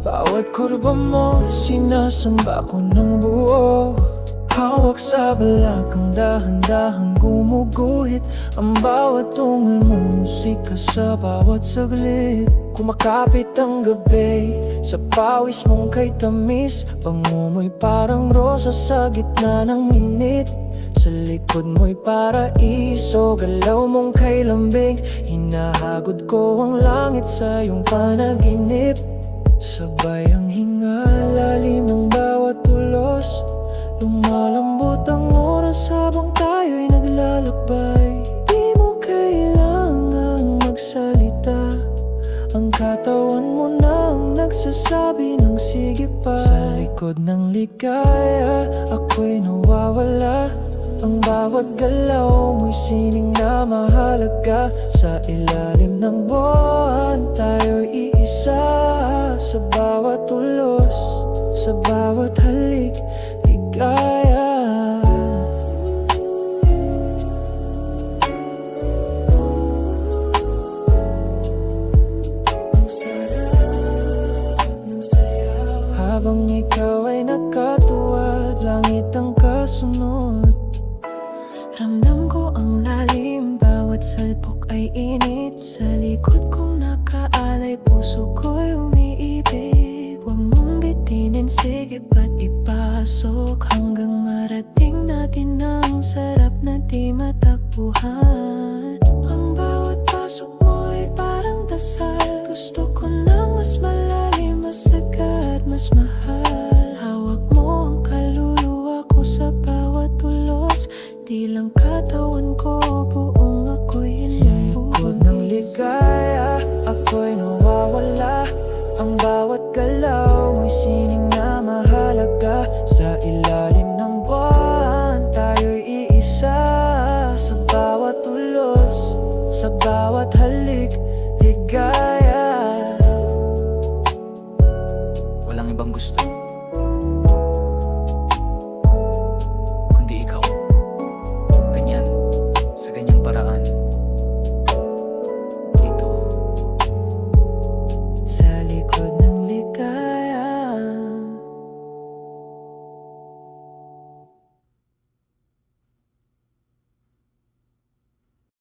Bawat kurba mo, sinasamba ko ng buo. Hawak sa balakang dahan-dahang gumuguhit. Ang bawat tungol mo, musika sa bawat saglit. Kumakapit ang gabi, sa pawis mong kay tamis. Pangumoy parang rosa sa gitna ng init. Sa likod mo'y paraiso, galaw mong kay lambing. Hinahagod ko ang langit sa iyong panaginip. Sabay ang hinga, lalim ng bawat tulos. Lumalambot ang oras habang tayo'y naglalakbay. Di mo kailangang magsalita, ang katawan mo nang nagsasabi ng sige pa. Sa likod ng ligaya, ako'y nawawala. Ang bawat galaw mo'y sining na mahalaga. Sa ilalim ng buwan, tayo'y iisa. Sa bawat tulos, sa bawat halik, ligaya. Ang sarap ng sayaw, habang ikaw ay nakatuwad, langit ang kasunod. Ramdam ko ang lalim, bawat salpok ay init. Sa likod kong nakaalay, puso ko'y umiibig. Huwag mong bitinin, sige ba't ipasok, hanggang marating natin ang sarap na di matakbuhan. Ang bawat pasok mo ay parang dasal, gusto ko ng mas malalim, mas agad, mas mahal.